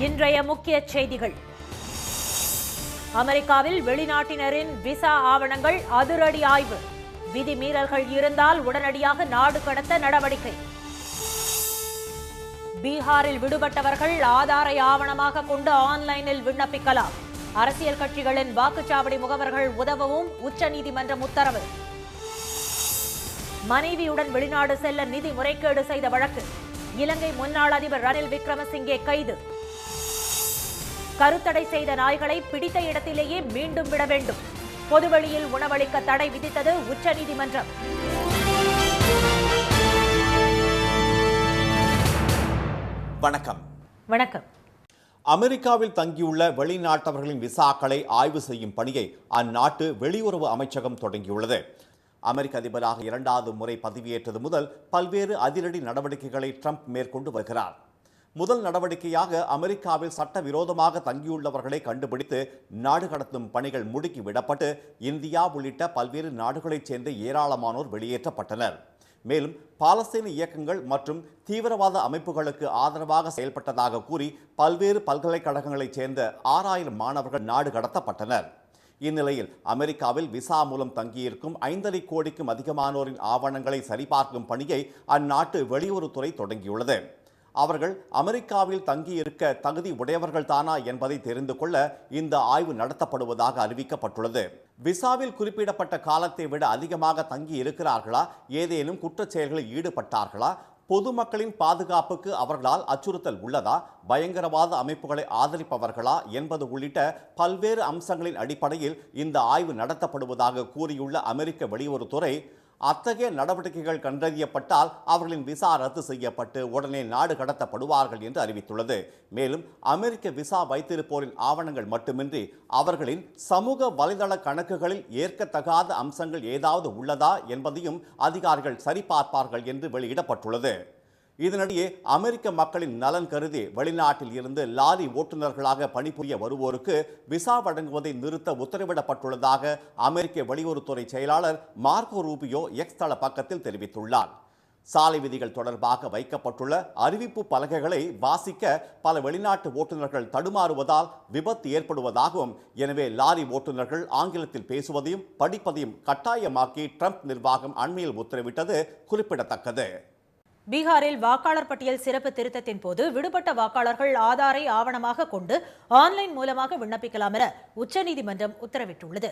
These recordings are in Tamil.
இன்றைய முக்கிய செய்திகள். அமெரிக்காவில் வெளிநாட்டினரின் விசா ஆவணங்கள் அதிரடி ஆய்வு. விதிமீறல்கள் இருந்தால் உடனடியாக நாடு கடத்த நடவடிக்கை. பீகாரில் விடுபட்டவர்கள் ஆதாரை ஆவணமாக கொண்டு ஆன்லைனில் விண்ணப்பிக்கலாம். அரசியல் கட்சிகளின் வாக்குச்சாவடி முகவர்கள் உதவவும் உச்சநீதிமன்றம் உத்தரவு. மனைவியுடன் வெளிநாடு செல்ல நிதி முறைகேடு செய்த வழக்கு. இலங்கை முன்னாள் அதிபர் ரணில் விக்ரமசிங்கே கைது. கருத்தடை செய்த நாய்களை பிடித்த இடத்திலேயே மீண்டும் விட வேண்டும். பொதுவெளியில் உணவளிக்க தடை விதித்தது உச்சநீதிமன்றம். வணக்கம். வணக்கம். அமெரிக்காவில் தங்கியுள்ள வெளிநாட்டவர்களின் விசாக்களை ஆய்வு செய்யும் பணியை அந்நாட்டு வெளியுறவு அமைச்சகம் தொடங்கியுள்ளது. அமெரிக்க அதிபராக 2வது முறை பதவியேற்றது முதல் பல்வேறு அதிரடி நடவடிக்கைகளை ட்ரம்ப் மேற்கொண்டு வருகிறார். முதல் நடவடிக்கையாக அமெரிக்காவில் சட்டவிரோதமாக தங்கியுள்ளவர்களை கண்டுபிடித்து நாடு கடத்தும் பணிகள் முடுக்கி விடப்பட்டு இந்தியா உள்ளிட்ட பல்வேறு நாடுகளைச் சேர்ந்த ஏராளமானோர் வெளியேற்றப்பட்டனர். மேலும் பாலஸ்தீன இயக்கங்கள் மற்றும் தீவிரவாத அமைப்புகளுக்கு ஆதரவாக செயல்பட்டதாக கூறி பல்வேறு பல்கலைக்கழகங்களைச் சேர்ந்த 6000 மாணவர்கள் நாடு கடத்தப்பட்டனர். இந்நிலையில் அமெரிக்காவில் விசா மூலம் தங்கியிருக்கும் 5.5 கோடிக்கும் அதிகமானோரின் ஆவணங்களை சரிபார்க்கும் பணியை அந்நாட்டு வெளியுறவுத்துறை தொடங்கியுள்ளது. அவர்கள் அமெரிக்காவில் தங்கியிருக்க தகுதி உடையவர்கள் தானா என்பதை தெரிந்து கொள்ள இந்த ஆய்வு நடத்தப்படுவதாக அறிவிக்கப்பட்டுள்ளது. விசாவில் குறிப்பிடப்பட்ட காலத்தை விட அதிகமாக தங்கி இருக்கிறார்களா, ஏதேனும் குற்றச் செயல்களில் ஈடுபட்டார்களா, பொதுமக்களின் பாதுகாப்புக்கு அவர்களால் அச்சுறுத்தல் உள்ளதா, பயங்கரவாத அமைப்புகளை ஆதரிப்பவர்களா என்பது உள்ளிட்ட பல்வேறு அம்சங்களின் அடிப்படையில் இந்த ஆய்வு நடத்தப்படுவதாக கூறியுள்ள அமெரிக்க வெளியுறவுத்துறை, அத்தகைய நடவடிக்கைகள் கண்டறியப்பட்டால் அவர்களின் விசா ரத்து செய்யப்பட்டு உடனே நாடு கடத்தப்படுவார்கள் என்று அறிவித்துள்ளது. மேலும் அமெரிக்க விசா வைத்திருப்போரின் ஆவணங்கள் மட்டுமின்றி அவர்களின் சமூக வலைதள கணக்குகளில் ஏற்கத்தகாத அம்சங்கள் ஏதாவது உள்ளதா என்பதையும் அதிகாரிகள் சரிபார்ப்பார்கள் என்று வெளியிடப்பட்டுள்ளது. இதனிடையே அமெரிக்க மக்களின் நலன் கருதி வெளிநாட்டில் இருந்து லாரி ஓட்டுநர்களாக பணிபுரிய வருவோருக்கு விசா வழங்குவதை நிறுத்த உத்தரவிடப்பட்டுள்ளதாக அமெரிக்க வெளியுறவுத்துறை செயலாளர் மார்கோ ரூபியோ எக்ஸ் தள பக்கத்தில் தெரிவித்துள்ளார். சாலை விதிகள் தொடர்பாக வைக்கப்பட்டுள்ள அறிவிப்பு பலகைகளை வாசிக்க பல வெளிநாட்டு ஓட்டுநர்கள் தடுமாறுவதால் விபத்து ஏற்படுவதாகவும், எனவே லாரி ஓட்டுநர்கள் ஆங்கிலத்தில் பேசுவதையும் படிப்பதையும் கட்டாயமாக்கி ட்ரம்ப் நிர்வாகம் அண்மையில் உத்தரவிட்டது குறிப்பிடத்தக்கது. பீகாரில் வாக்காளர் பட்டியல் சிறப்பு திருத்தத்தின் போது விடுபட்ட வாக்காளர்கள் ஆதாரை ஆவணமாக கொண்டு ஆன்லைன் மூலமாக விண்ணப்பிக்கலாம் என உச்சநீதிமன்றம் உத்தரவிட்டுள்ளது.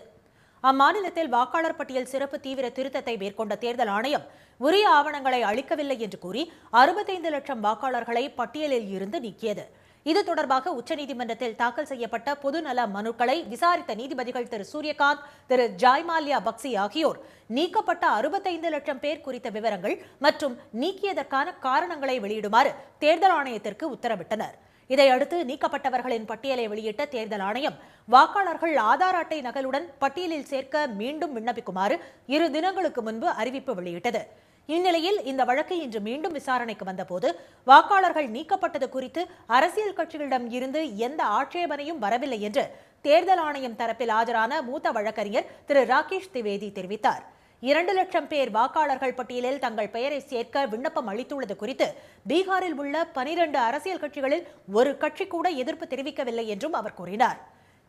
அம்மாநிலத்தில் வாக்காளர் பட்டியல் சிறப்பு தீவிர திருத்தத்தை மேற்கொண்ட தேர்தல் ஆணையம் உரிய ஆவணங்களை அளிக்கவில்லை என்று கூறி 65 லட்சம் வாக்காளர்களை பட்டியலில் இருந்து நீக்கியது. இது தொடர்பாக உச்சநீதிமன்றத்தில் தாக்கல் செய்யப்பட்ட பொதுநல மனுக்களை விசாரித்த நீதிபதிகள் திரு சூரியகாந்த், திரு ஜாய்மால்யா பக்சி ஆகியோர் நீக்கப்பட்ட 65 லட்சம் பேர் குறித்த விவரங்கள் மற்றும் நீக்கியதற்கான காரணங்களை வெளியிடுமாறு தேர்தல் ஆணையத்திற்கு உத்தரவிட்டனர். இதையடுத்து நீக்கப்பட்டவர்களின் பட்டியலை வெளியிட்ட தேர்தல் ஆணையம் வாக்காளர்கள் ஆதார் அட்டை நகலுடன் பட்டியலில் சேர்க்க மீண்டும் விண்ணப்பிக்குமாறு 2 தினங்களுக்கு முன்பு அறிவிப்பு வெளியிட்டது. இந்நிலையில் இந்த வழக்கு இன்று மீண்டும் விசாரணைக்கு வந்தபோது வாக்காளர்கள் நீக்கப்பட்டது குறித்து அரசியல் கட்சிகளிடம் இருந்து எந்த ஆட்சேபனையும் வரவில்லை என்று தேர்தல் ஆணையம் தரப்பில் ஆஜரான மூத்த வழக்கறிஞர் திரு ராகேஷ் திவேதி தெரிவித்தார். 2 லட்சம் பேர் வாக்காளர்கள் பட்டியலில் தங்கள் பெயரை சேர்க்க விண்ணப்பம் அளித்துள்ளது குறித்து பீகாரில் உள்ள 12 அரசியல் கட்சிகளில் ஒரு கட்சி கூட எதிர்ப்பு தெரிவிக்கவில்லை என்றும் அவர் கூறினார்.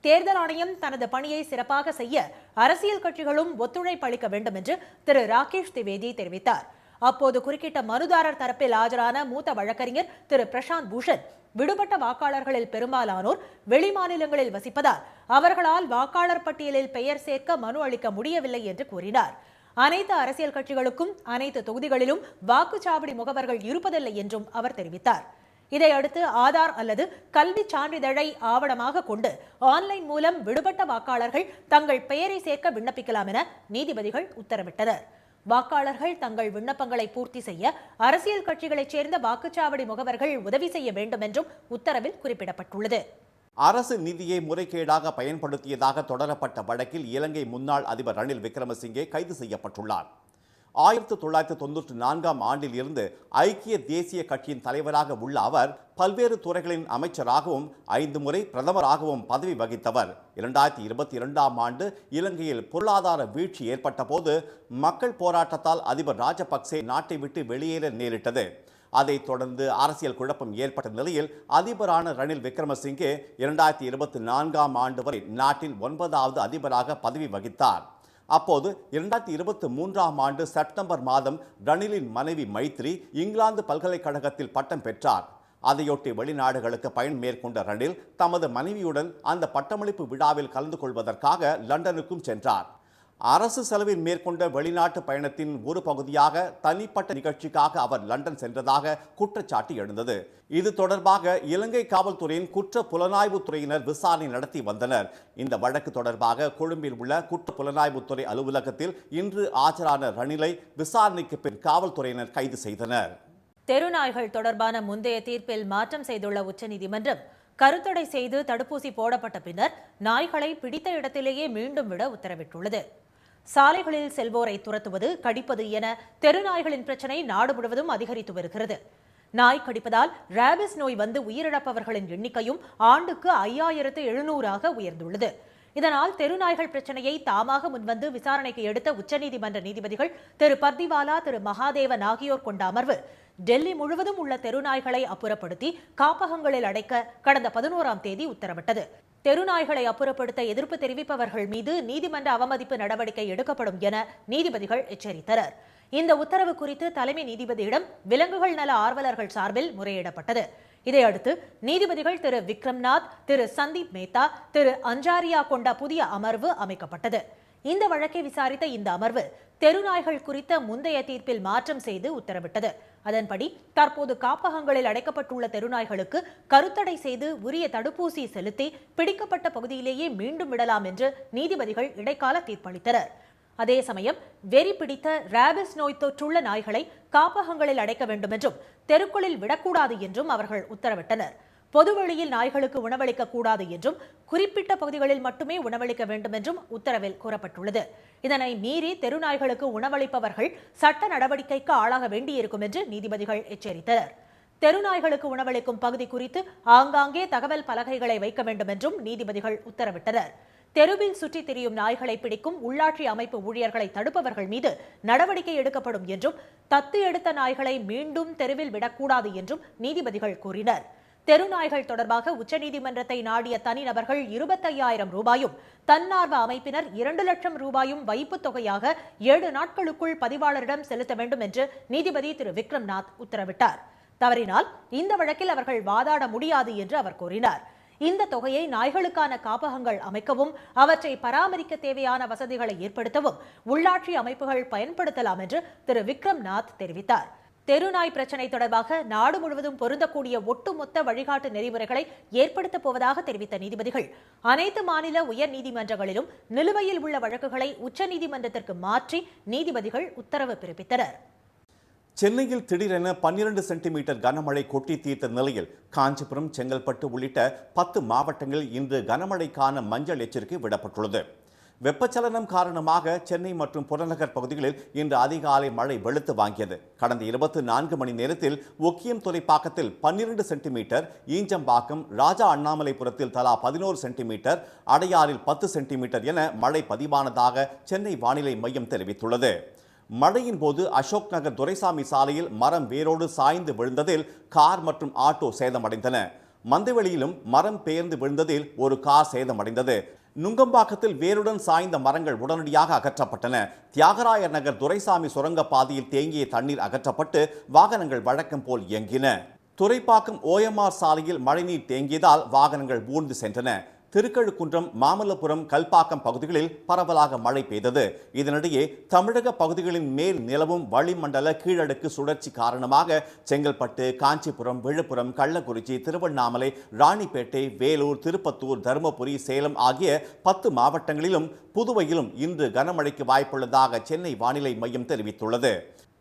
தேர்தல் ஆணையம் தனது பணியை சிறப்பாக செய்ய அரசியல் கட்சிகளும் ஒத்துழைப்பு அளிக்க வேண்டும் என்று திரு ராகேஷ் திவேதி தெரிவித்தார். அப்போது குறுக்கிட்ட மனுதாரர் தரப்பில் ஆஜரான மூத்த வழக்கறிஞர் திரு பிரசாந்த் பூஷன், விடுபட்ட வாக்காளர்களில் பெரும்பாலானோர் வெளிமாநிலங்களில் வசிப்பதால் அவர்களால் வாக்காளர் பட்டியலில் பெயர் சேர்க்க மனு அளிக்க முடியவில்லை என்று கூறினார். அனைத்து அரசியல் கட்சிகளுக்கும் அனைத்து தொகுதிகளிலும் வாக்குச்சாவடி முகவர்கள் இருப்பதில்லை என்றும் அவர் தெரிவித்தார். இதையடுத்து ஆதார் அல்லது கல்வி சான்றிதழை ஆவணமாக கொண்டு ஆன்லைன் மூலம் விடுபட்ட வாக்காளர்கள் தங்கள் பெயரை சேர்க்க விண்ணப்பிக்கலாம் என நீதிபதிகள் உத்தரவிட்டனர். வாக்காளர்கள் தங்கள் விண்ணப்பங்களை பூர்த்தி செய்ய அரசியல் கட்சிகளைச் சேர்ந்த வாக்குச்சாவடி முகவர்கள் உதவி செய்ய வேண்டும் என்றும் உத்தரவில் குறிப்பிடப்பட்டுள்ளது. அரசு நிதியை முறைகேடாக பயன்படுத்தியதாக தொடரப்பட்ட வழக்கில் இலங்கை முன்னாள் அதிபர் ரணில் விக்ரமசிங்கே கைது செய்யப்பட்டுள்ளார். 1994ஆம் ஆண்டில் இருந்து ஐக்கிய தேசிய கட்சியின் தலைவராக உள்ள அவர் பல்வேறு துறைகளின் அமைச்சராகவும் 5 முறை பிரதமராகவும் பதவி வகித்தவர். 2022ஆம் ஆண்டு இலங்கையில் பொருளாதார வீழ்ச்சி ஏற்பட்ட போது மக்கள் போராட்டத்தால் அதிபர் ராஜபக்சே நாட்டை விட்டு வெளியேற நேரிட்டது. அதைத் தொடர்ந்து அரசியல் குழப்பம் ஏற்பட்ட நிலையில் அதிபரான ரணில் விக்ரமசிங்கே 2024ஆம் ஆண்டு வரை நாட்டின் 9வது அதிபராக பதவி வகித்தார். அப்போது 2023ஆம் ஆண்டு செப்டம்பர் மாதம் ரணிலின் மனைவி மைத்ரி இங்கிலாந்து பல்கலைக்கழகத்தில் பட்டம் பெற்றார். அதையொட்டி வெளிநாடுகளுக்கு பயணம் மேற்கொண்ட ரணில் தமது மனைவியுடன் அந்த பட்டமளிப்பு விழாவில் கலந்து கொள்வதற்காக லண்டனுக்கும் சென்றார். அரசு செலவில் மேற்கொண்ட வெளிநாட்டு பயணத்தின் ஒரு பகுதியாக தனிப்பட்ட நிகழ்ச்சிக்காக அவர் லண்டன் சென்றதாக குற்றச்சாட்டு எழுந்தது. இது தொடர்பாக இலங்கை காவல்துறையின் குற்ற புலனாய்வு துறையினர் விசாரணை நடத்தி வந்தனர். இந்த வழக்கு தொடர்பாக கொழும்பில் உள்ள குற்ற புலனாய்வுத்துறை அலுவலகத்தில் இன்று ஆஜரான ரணிலை விசாரணைக்கு பின் காவல்துறையினர் கைது செய்தனர். தெருநாய்கள் தொடர்பான முந்தைய தீர்ப்பில் மாற்றம் செய்துள்ள உச்சநீதிமன்றம் கருத்தடை செய்து தடுப்பூசி போடப்பட்ட பின்னர் நாய்களை பிடித்த இடத்திலேயே மீண்டும் விட உத்தரவிட்டுள்ளது. சாலைகளில் செல்வோரை துரத்துவது, கடிப்பது என தெருநாய்களின் பிரச்சினை நாடு முழுவதும் அதிகரித்து வருகிறது. நாய் கடிப்பதால் ராபிஸ் நோய் வந்து உயிரிழப்பவர்களின் எண்ணிக்கையும் ஆண்டுக்கு 5700ஆக உயர்ந்துள்ளது. இதனால் தெருநாய்கள் பிரச்சனையை தாமாக முன்வந்து விசாரணைக்கு எடுத்த உச்சநீதிமன்ற நீதிபதிகள் திரு பர்திவாலா, திரு மகாதேவன் ஆகியோர் கொண்ட அமர்வு டெல்லி முழுவதும் உள்ள தெருநாய்களை அப்புறப்படுத்தி காப்பகங்களில் அடைக்க கடந்த 11ஆம் தேதி உத்தரவிட்டது. தெருநாய்களை அப்புறப்படுத்த எதிர்ப்பு தெரிவிப்பவர்கள் மீது நீதிமன்ற அவமதிப்பு நடவடிக்கை எடுக்கப்படும் என நீதிபதிகள் எச்சரித்தனர். இந்த உத்தரவு குறித்து தலைமை நீதிபதியிடம் விலங்குகள் நல ஆர்வலர்கள் சார்பில் முறையிடப்பட்டது. இதையடுத்து நீதிபதிகள் திரு விக்ரம்நாத், திரு சந்தீப் மேத்தா, திரு அஞ்சாரியா கொண்ட புதிய அமர்வு அமைக்கப்பட்டது. இந்த வழக்கை விசாரித்த இந்த அமர்வு தெருநாய்கள் குறித்த முந்தைய தீர்ப்பில் மாற்றம் செய்து உத்தரவிட்டது. அதன்படி தற்போது காப்பகங்களில் அடைக்கப்பட்டுள்ள தெருநாய்களுக்கு கருத்தடை செய்து உரிய தடுப்பூசி செலுத்தி பிடிக்கப்பட்ட பகுதியிலேயே மீண்டும் விடலாம் என்று நீதிபதிகள் இடைக்கால தீர்ப்பளித்தனர். அதே சமயம் வெறி பிடித்த ராபிஸ் நோய் தொற்றுள்ள நாய்களை காப்பகங்களில் அடைக்க வேண்டும் என்றும் தெருக்களில் விடக்கூடாது என்றும் அவர்கள் உத்தரவிட்டனர். பொதுவெளியில் நாய்களுக்கு உணவளிக்க கூடாது என்றும் குறிப்பிட்ட பகுதிகளில் மட்டுமே உணவளிக்க வேண்டும் என்றும் உத்தரவில் கூறப்பட்டுள்ளது. இதனை மீறி தெருநாய்களுக்கு உணவளிப்பவர்கள் சட்ட நடவடிக்கைக்கு ஆளாக வேண்டியிருக்கும் என்று நீதிபதிகள் எச்சரித்தனர். தெருநாய்களுக்கு உணவளிக்கும் பகுதி குறித்து ஆங்காங்கே தகவல் பலகைகளை வைக்க வேண்டும் என்றும் நீதிபதிகள் உத்தரவிட்டனர். தெருவில் சுற்றித் திரியும் நாய்களை பிடிக்கும் உள்ளாட்சி அமைப்பு ஊழியர்களை தடுப்பவர்கள் மீது நடவடிக்கை எடுக்கப்படும் என்றும் தத்து எடுத்த நாய்களை மீண்டும் தெருவில் விடக்கூடாது என்றும் நீதிபதிகள் கூறினர். தெருநாய்கள் தொடர்பாக உச்சநீதிமன்றத்தை நாடிய தனிநபர்கள் 25,000 ரூபாயும், தன்னார்வ அமைப்பினர் 2 லட்சம் ரூபாயும் வைப்புத் தொகையாக 7 நாட்களுக்குள் பதிவாளரிடம் செலுத்த வேண்டும் என்று நீதிபதி திரு விக்ரம்நாத் உத்தரவிட்டார். தவறினால் இந்த வழக்கில் அவர்கள் வாதாட முடியாது என்று அவர் கூறினார். இந்த தொகையை நாய்களுக்கான காப்பகங்கள் அமைக்கவும், அவற்றை பராமரிக்க தேவையான வசதிகளை ஏற்படுத்தவும் உள்ளாட்சி அமைப்புகள் பயன்படுத்தலாம் என்று திரு விக்ரம்நாத் தெரிவித்தார். தெருநாய் பிரச்சினை தொடர்பாக நாடு முழுவதும் பொருந்தக்கூடிய ஒட்டுமொத்த வழிகாட்டு நெறிமுறைகளை ஏற்படுத்தப் போவதாக தெரிவித்த நீதிபதிகள் அனைத்து மாநில உயர் நீதிமன்றங்களிலும் நிலுவையில் உள்ள வழக்குகளை உச்சநீதிமன்றத்திற்கு மாற்றி நீதிபதிகள் உத்தரவு பிறப்பித்தனர். சென்னையில் திடீரென 12 சென்டிமீட்டர் கனமழை கொட்டி தீர்த்த நிலையில் காஞ்சிபுரம், செங்கல்பட்டு உள்ளிட்ட 10 மாவட்டங்களில் இன்று கனமழைக்கான மஞ்சள் எச்சரிக்கை விடப்பட்டுள்ளது. வெப்பச்சலனம் காரணமாக சென்னை மற்றும் புறநகர் பகுதிகளில் இன்று அதிகாலை மழை வெளுத்து வாங்கியது. கடந்த 24 மணி நேரத்தில் ஒக்கியம் துறைப்பாக்கத்தில் 12 சென்டிமீட்டர், ஈஞ்சம்பாக்கம், ராஜா அண்ணாமலைபுரத்தில் தலா 11 சென்டிமீட்டர், அடையாறில் 10 சென்டிமீட்டர் என மழை பதிவானதாக சென்னை வானிலை மையம் தெரிவித்துள்ளது. மழையின் போது அசோக் நகர் துரைசாமி சாலையில் மரம் வேரோடு சாய்ந்து விழுந்ததில் கார் மற்றும் ஆட்டோ சேதமடைந்தன. மந்தவெளியிலும் மரம் பெயர்ந்து விழுந்ததில் ஒரு கார் சேதமடைந்தது. நுங்கம்பாக்கத்தில் வேருடன் சாய்ந்த மரங்கள் உடனடியாக அகற்றப்பட்டன. தியாகராயர் நகர் துரைசாமி சுரங்கப்பாதையில் தேங்கிய தண்ணீர் அகற்றப்பட்டு வாகனங்கள் வழக்கம் போல் இயங்கின. துரைப்பாக்கம் OMR சாலையில் மழைநீர் தேங்கியதால் வாகனங்கள் ஊர்ந்து சென்றன. திருக்கழுக்குன்றம், மாமல்லபுரம், கல்பாக்கம் பகுதிகளில் பரவலாக மழை பெய்தது. இதனிடையே தமிழக பகுதிகளின் மேல் நிலவும் வளிமண்டல கீழடுக்கு சுழற்சி காரணமாக செங்கல்பட்டு, காஞ்சிபுரம், விழுப்புரம், கள்ளக்குறிச்சி, திருவண்ணாமலை, ராணிப்பேட்டை, வேலூர், திருப்பத்தூர், தருமபுரி, சேலம் ஆகிய 10 மாவட்டங்களிலும் புதுவையிலும் இன்று கனமழைக்கு வாய்ப்புள்ளதாக சென்னை வானிலை மையம் தெரிவித்துள்ளது.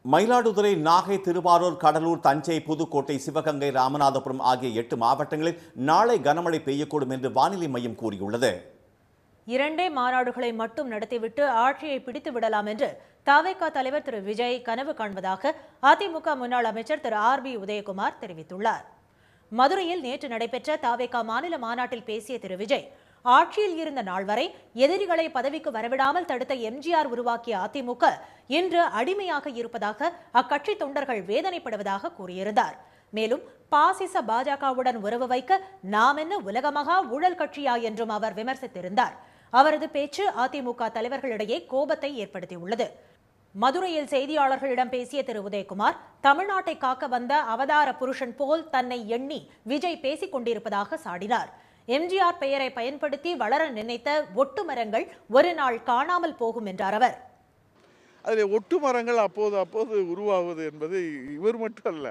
மயிலாடுதுறை, நாகை, திருவாரூர், கடலூர், தஞ்சை, புதுக்கோட்டை, சிவகங்கை, ராமநாதபுரம் ஆகிய 8 மாவட்டங்களில் நாளை கனமழை பெய்யக்கூடும் என்று வானிலை மையம் கூறியுள்ளது. 2 மாநாடுகளை மட்டும் நடத்திவிட்டு ஆட்சியை பிடித்து விடலாம் என்று தவேக தலைவர் திரு விஜய் கனவு காண்பதாக அதிமுக முன்னாள் அமைச்சர் திரு ஆர்.பி. உதயகுமார் தெரிவித்துள்ளார். மதுரையில் நேற்று நடைபெற்ற தவேக மாநில மாநாட்டில் பேசிய திரு விஜய், ஆட்சியில் இருந்த நாள் வரை எதிரிகளை பதவிக்கு வரவிடாமல் தடுத்த எம்ஜிஆர் உருவாக்கிய அதிமுக இன்று அடிமையாக இருப்பதாக அக்கட்சி தொண்டர்கள் வேதனைப்படுவதாக கூறியிருந்தார். மேலும் பாசிச பாஜகவுடன் உறவு வைக்க நாம் என்ன உலகமகா ஊழல் காட்சியா என்றும் அவர் விமர்சித்திருந்தார். அவரது பேச்சு அதிமுக தலைவர்களிடையே கோபத்தை ஏற்படுத்தியுள்ளது. மதுரையில் செய்தியாளர்களிடம் பேசிய திரு உதயகுமார், தமிழ்நாட்டை காக்க வந்த அவதார புருஷன் போல் தன்னை எண்ணி விஜய் பேசிக் கொண்டிருப்பதாக சாடினார். எம்ஜிஆர் பெயரை பயன்படுத்தி வளர நினைத்த ஒட்டு மரங்கள் ஒரு நாள் காணாமல் போகும் என்றார் அவர். அதில் ஒட்டு மரங்கள் அப்போது உருவாகுவது என்பது இவர் மட்டும் அல்ல,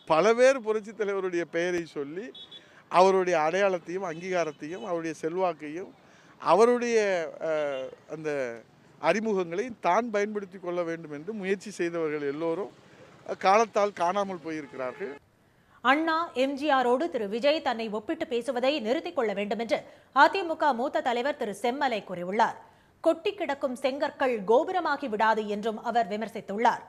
பல பேர் புரட்சி தலைவருடைய பெயரை சொல்லி அவருடைய அடையாளத்தையும் அங்கீகாரத்தையும் அவருடைய செல்வாக்கையும் அவருடைய அந்த அறிமுகங்களை தான் பயன்படுத்தி கொள்ள வேண்டும் என்று முயற்சி செய்தவர்கள் எல்லோரும் காலத்தால் காணாமல் போயிருக்கிறார்கள். அண்ணா எம்ஜிஆரோடு திரு விஜய் தன்னை ஒப்பிட்டு பேசுவதை நிறுத்திக் கொள்ள வேண்டும் என்று அதிமுக மூத்த தலைவர் திரு செம்மலை கூறியுள்ளார். கொட்டி கிடக்கும் செங்கற்கள் கோபுரமாகி விடாது என்றும் அவர் விமர்சித்துள்ளார்.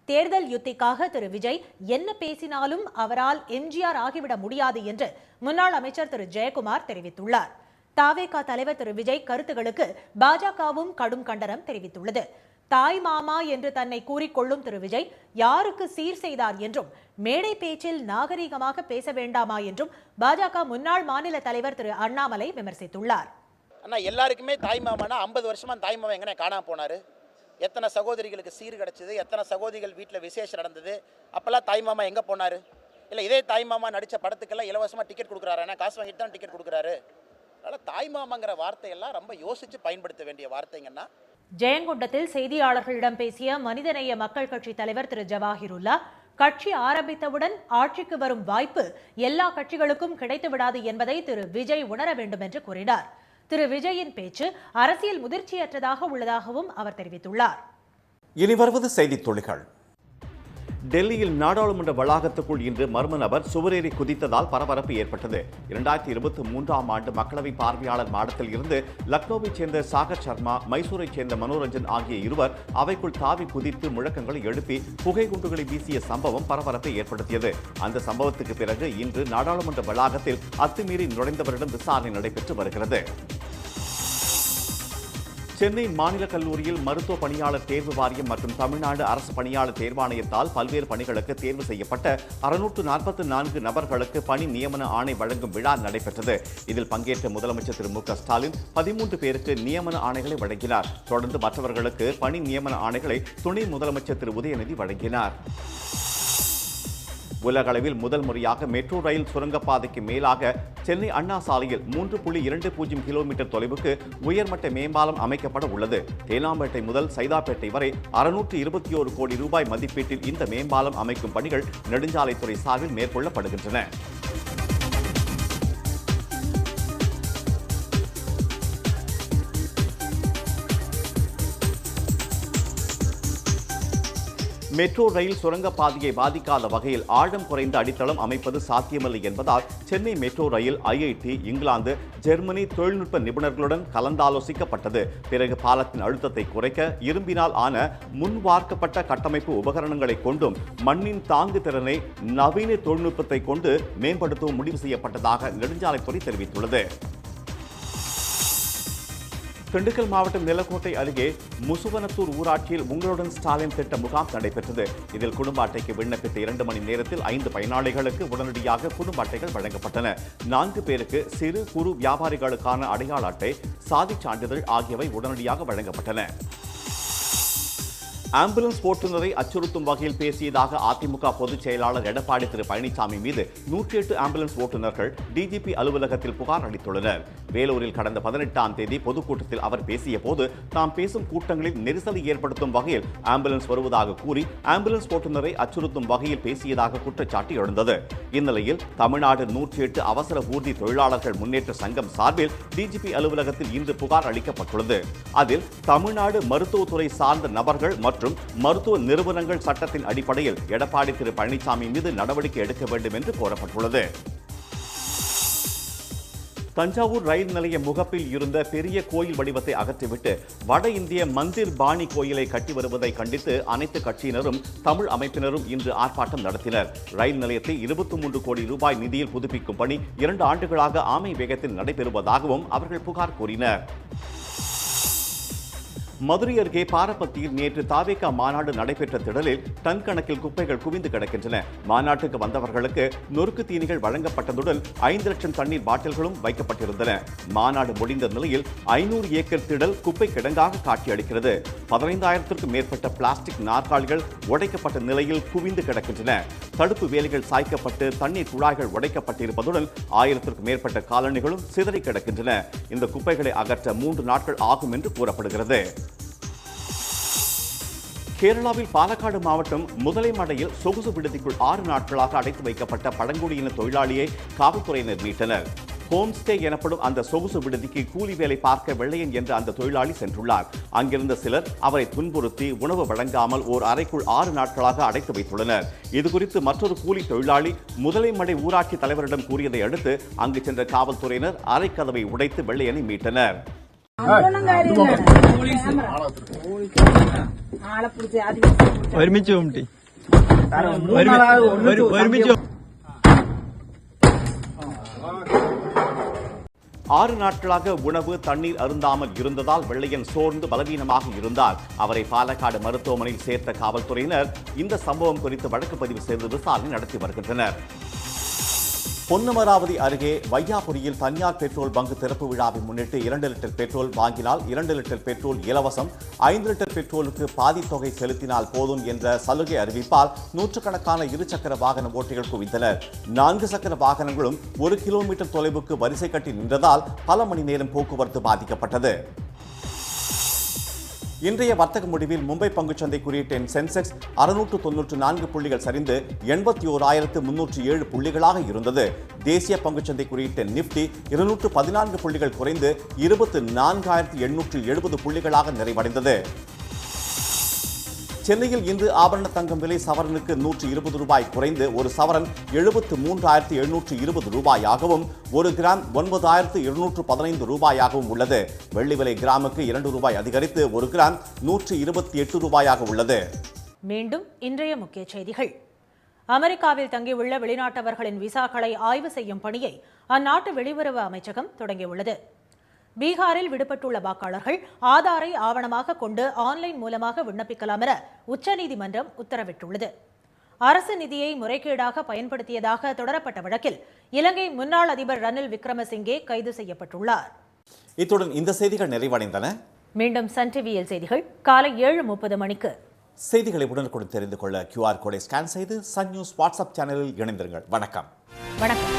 தேர்தல் யுத்திக்காக திரு விஜய் என்ன பேசினாலும் அவரால் எம்ஜிஆர் ஆகிவிட முடியாது என்று முன்னாள் அமைச்சர் திரு ஜெயக்குமார் தெரிவித்துள்ளார். தவேக தலைவர் திரு விஜய் கருத்துகளுக்கு பாஜகவும் கடும் கண்டனம் தெரிவித்துள்ளது. தாய் மாமா என்று தன்னை கூறிக்கொள்ளும் திரு விஜய் யாருக்கு சீர் செய்தார் என்றும் மேடை பேச்சில் நாகரீகமாக பேச வேண்டாமா என்றும் பாஜக முன்னாள் மாநில தலைவர் திரு அண்ணாமலை விமர்சித்துள்ளார். அண்ணா, எல்லாருக்குமே தாய் மாமானா 50 வருஷமா தாய் மாமா எங்கனே காணாம போனாரு? எத்தனை சகோதரிகளுக்கு சீர் கிடைச்சது, எத்தனை சகோதரிகள் வீட்டில் விசேஷம் நடந்தது, அப்பெல்லாம் தாய் மாமா எங்கே போனார்? இல்லை இதே தாய் மாமா நடித்த படத்துக்கெல்லாம் இலவசமாக டிக்கெட் கொடுக்குறாரு, ஏன்னா காசு வாங்கிட்டு தான் டிக்கெட் கொடுக்குறாரு. அதனால் தாய் மாமாங்கிற வார்த்தையெல்லாம் ரொம்ப யோசித்து பயன்படுத்த வேண்டிய வார்த்தைங்கன்னா. ஜெயங்கொண்டத்தில் செய்தியாளர்களிடம் பேசிய மனிதநேய மக்கள் கட்சி தலைவர் திரு ஜவாஹிருல்லா, கட்சி ஆரம்பித்தவுடன் ஆட்சிக்கு வரும் வாய்ப்பு எல்லா கட்சிகளுக்கும் கிடைத்து விடாது என்பதை திரு விஜய் உணர வேண்டும் என்று கூறினார். திரு விஜயின் பேச்சு அரசியல் முதிர்ச்சியற்றதாக உள்ளதாகவும் அவர் தெரிவித்துள்ளார். இனி வருவது செய்தித் துளிகள். டெல்லியில் நாடாளுமன்ற வளாகத்துக்குள் இன்று மர்ம நபர் சுவரேறி குதித்ததால் பரபரப்பு ஏற்பட்டது. 2023ஆம் ஆண்டு மக்களவை பார்வையாளர் மாடத்தில் இருந்து லக்னோவைச் சேர்ந்த சாகர் சர்மா, மைசூரைச் சேர்ந்த மனோரஞ்சன் ஆகிய இருவர் அவைக்குள் தாவி குதித்து முழக்கங்களை எழுப்பி புகை குண்டுகளை வீசிய சம்பவம் பரபரப்பை ஏற்படுத்தியது. அந்த சம்பவத்துக்கு பிறகு இன்று நாடாளுமன்ற வளாகத்தில் அத்துமீறி நுழைந்தவரிடம் விசாரணை நடைபெற்று வருகிறது. சென்னை மாநில கல்லூரியில் மருத்துவ பணியாளர் தேர்வு வாரியம் மற்றும் தமிழ்நாடு அரசு பணியாளர் தேர்வாணையத்தால் பல்வேறு பணிகளுக்கு தேர்வு செய்யப்பட்ட 644 நபர்களுக்கு பணி நியமன ஆணை வழங்கும் விழா நடைபெற்றது. இதில் பங்கேற்ற முதலமைச்சர் திரு மு க ஸ்டாலின் 13 பேருக்கு நியமன ஆணைகளை வழங்கினார். தொடர்ந்து மற்றவர்களுக்கு பணி நியமன ஆணைகளை துணை முதலமைச்சர் திரு உதயநிதி வழங்கினார். உலக அளவில் முதல் முறையாக மெட்ரோ ரயில் சுரங்கப்பாதைக்கு மேலாக சென்னை அண்ணா சாலையில் 3.20 கிலோமீட்டர் தொலைவுக்கு உயர்மட்ட மேம்பாலம் அமைக்கப்பட உள்ளது. தேனாம்பேட்டை முதல் சைதாப்பேட்டை வரை 621 கோடி ரூபாய் மதிப்பீட்டில் இந்த மேம்பாலம் அமைக்கும் பணிகள் நெடுஞ்சாலைத்துறை சார்பில் மேற்கொள்ளப்படுகின்றன. மெட்ரோ ரயில் சுரங்கப்பாதையை பாதிக்காத வகையில் ஆழம் குறைந்த அடித்தளம் அமைப்பது சாத்தியமில்லை என்பதால் Chennai metro rail IIT, England, Germany தொழில்நுட்ப நிபுணர்களுடன் கலந்தாலோசிக்கப்பட்டது. பிறகு பாலத்தின் அழுத்தத்தை குறைக்க இரும்பினால் ஆன முன்வார்க்கப்பட்ட கட்டமைப்பு உபகரணங்களை கொண்டும் மண்ணின் தாங்கு திறனை நவீன தொழில்நுட்பத்தை கொண்டு மேம்படுத்தவும் முடிவு செய்யப்பட்டதாக நெடுஞ்சாலைத்துறை தெரிவித்துள்ளது. திண்டுக்கல் மாவட்டம் நிலக்கோட்டை அருகே முசுவனத்தூர் ஊராட்சியில் உங்களுடன் ஸ்டாலின் திட்ட முகாம் நடைபெற்றது. இதில் குடும்ப அட்டைக்கு விண்ணப்பித்த 2 மணி நேரத்தில் 5 பயனாளிகளுக்கு உடனடியாக குடும்ப அட்டைகள் வழங்கப்பட்டன. 4 பேருக்கு சிறு குறு வியாபாரிகளுக்கான அடையாள அட்டை, சாதிச் சான்றிதழ் ஆகியவை உடனடியாக வழங்கப்பட்டன. ஆம்புலன்ஸ் ஓட்டுநரை அச்சுறுத்தும் வகையில் பேசியதாக அதிமுக பொதுச் செயலாளர் எடப்பாடி திரு பழனிசாமி மீது 108 ஆம்புலன்ஸ் ஓட்டுநர்கள் டிஜிபி அலுவலகத்தில் புகார் அளித்துள்ளனர். வேலூரில் கடந்த 18ஆம் தேதி பொதுக்கூட்டத்தில் அவர் பேசிய போது தாம் பேசும் கூட்டங்களில் நெரிசலை ஏற்படுத்தும் வகையில் ஆம்புலன்ஸ் வருவதாக கூறி ஆம்புலன்ஸ் ஓட்டுநரை அச்சுறுத்தும் வகையில் பேசியதாக குற்றச்சாட்டு எழுந்தது. இந்நிலையில் தமிழ்நாடு 108 அவசர ஊர்தி தொழிலாளர்கள் முன்னேற்ற சங்கம் சார்பில் டிஜிபி அலுவலகத்தில் இன்று புகார் அளிக்கப்பட்டுள்ளது. அதில் தமிழ்நாடு மருத்துவத்துறை சார்ந்த நபர்கள் மற்றும் மருத்துவ நிறுவனங்கள் சட்டத்தின் அடிப்படையில் எடப்பாடி திரு பழனிசாமி மீது நடவடிக்கை எடுக்க வேண்டும் என்று கோரப்பட்டுள்ளது. தஞ்சாவூர் ரயில் நிலைய முகப்பில் இருந்த பெரிய கோயில் வடிவத்தை அகற்றிவிட்டு வட இந்திய மந்திர் பாணி கோயிலை கட்டி வருவதை கண்டித்து அனைத்து கட்சியினரும் தமிழ் அமைப்பினரும் இன்று ஆர்ப்பாட்டம் நடத்தினர். ரயில் நிலையத்தை 23 கோடி ரூபாய் நிதியில் புதுப்பிக்கும் பணி 2 ஆண்டுகளாக ஆமை வேகத்தில் நடைபெறுவதாகவும் அவர்கள் புகார் கூறினர். மதுரை அருகே பாரப்பத்தியில் நேற்று தாவேகா மாநாடு நடைபெற்ற திடலில் டன் கணக்கில் குப்பைகள் குவிந்து கிடக்கின்றன. மாநாட்டுக்கு வந்தவர்களுக்கு நொறுக்கு தீனிகள் வழங்கப்பட்டதுடன் 5 லட்சம் தண்ணீர் பாட்டில்களும் வைக்கப்பட்டிருந்தன. மாநாடு முடிந்த நிலையில் 500 ஏக்கர் திடல் குப்பை கிடங்காக காட்சியளிக்கிறது. 15,000த்திற்கும் மேற்பட்ட பிளாஸ்டிக் நாற்காலிகள் உடைக்கப்பட்ட நிலையில் குவிந்து கிடக்கின்றன. தடுப்பு வேலிகள் சாய்க்கப்பட்டு தண்ணீர் குழாய்கள் உடைக்கப்பட்டிருப்பதுடன் 1000த்திற்கும் மேற்பட்ட காலணிகளும் சிதறி கிடக்கின்றன. இந்த குப்பைகளை அகற்ற 3 நாட்கள் ஆகும் என்று கூறப்படுகிறது. கேரளாவில் பாலக்காடு மாவட்டம் முதலைமடையில் சொகுசு விடுதிக்குள் 6 நாட்களாக அடைத்து வைக்கப்பட்ட பழங்குடியின தொழிலாளியை காவல்துறையினர் மீட்டனர். ஹோம் ஸ்டே எனப்படும் அந்த சொகுசு விடுதிக்கு கூலி வேலை பார்க்க வெள்ளையன் என்ற அந்த தொழிலாளி சென்றுள்ளார். அங்கிருந்த சிலர் அவரை துன்புறுத்தி உணவு வழங்காமல் ஓர் அறைக்குள் 6 நாட்களாக அடைத்து வைத்துள்ளனர். இதுகுறித்து மற்றொரு கூலி தொழிலாளி முதலைமடை ஊராட்சி தலைவரிடம் கூறியதை அடுத்து அங்கு சென்ற காவல்துறையினர் அறை கதவை உடைத்து வெள்ளையனை மீட்டனர். ஆறு நாட்களாக உணவு தண்ணீர் அருந்தாமல் இருந்ததால் வெள்ளையன் சோர்ந்து பலவீனமாக இருந்தார். அவரை பாலக்காடு மருத்துவமனையில் சேர்த்த காவல்துறையினர் இந்த சம்பவம் குறித்து வழக்கு பதிவு செய்து விசாரணை நடத்தி வருகின்றனர். பொன்னமராவதி அருகே வையாபுரியில் தனியார் பெட்ரோல் பங்க் திறப்பு விழாவை முன்னிட்டு 2 லிட்டர் பெட்ரோல் வாங்கினால் 2 லிட்டர் பெட்ரோல் இலவசம், 5 லிட்டர் பெட்ரோலுக்கு பாதி தொகை செலுத்தினால் போதும் என்ற சலுகை அறிவிப்பால் நூற்றுக்கணக்கான இருசக்கர வாகன ஓட்டிகள் குவிந்தனர். 4 சக்கர வாகனங்களும் 1 கிலோமீட்டர் தொலைவுக்கு வரிசை கட்டி நின்றதால் பல மணி நேரம் போக்குவரத்து பாதிக்கப்பட்டது. இன்றைய வர்த்தக முடிவில் மும்பை பங்குச்சந்தை குறியீட்டின் சென்செக்ஸ் 694 புள்ளிகள் சரிந்து 81,307 புள்ளிகளாக இருந்தது. தேசிய பங்குச்சந்தை குறியீட்டின் நிப்டி 214 புள்ளிகள் குறைந்து 24,870 புள்ளிகளாக நிறைவடைந்தது. சென்னையில் இன்று ஆபரண தங்கம் விலை சவரனுக்கு 120 ரூபாய் குறைந்து ஒரு சவரன் 73,720 ரூபாயாகவும் 1 கிராம் 9,215 ரூபாயாகவும் உள்ளது. வெள்ளி விலை கிராமுக்கு 2 ரூபாய் அதிகரித்து 1 கிராம் 128 ரூபாயாக உள்ளது. மீண்டும் இன்றைய முக்கிய செய்திகள். அமெரிக்காவில் தங்கியுள்ள வெளிநாட்டவர்களின் விசாக்களை ஆய்வு செய்யும் பணியை அந்நாட்டு வெளியுறவு அமைச்சகம் தொடங்கியுள்ளது. பீகாரில் விடுபட்டுள்ள வாக்காளர்கள் ஆதாரை ஆவணமாக கொண்டு ஆன்லைன் மூலமாக விண்ணப்பிக்கலாம் என உச்சநீதிமன்றம் உத்தரவிட்டுள்ளது. அரசு நிதியை முறைகேடாக பயன்படுத்தியதாக தொடரப்பட்ட வழக்கில் இலங்கை முன்னாள் அதிபர் ரணில் விக்ரமசிங்கே கைது செய்யப்பட்டுள்ளார். இத்துடன் இந்த செய்திகள் நிறைவடைந்தன. மீண்டும் சன் டிவியில் செய்திகள் காலை 7:30 மணிக்கு. செய்திகளை உடனுக்குடன் தெரிந்து கொள்ள QR கோடை ஸ்கேன் செய்து சன் நியூஸ் வாட்ஸ்அப் சேனலில் இணைந்திருங்கள். வணக்கம். வணக்கம்.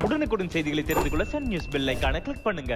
உடனுக்குடன் செய்திகளை தெரிந்து கொள்ள சன் நியூஸ் பெல் ஐகானை கிளிக் பண்ணுங்க.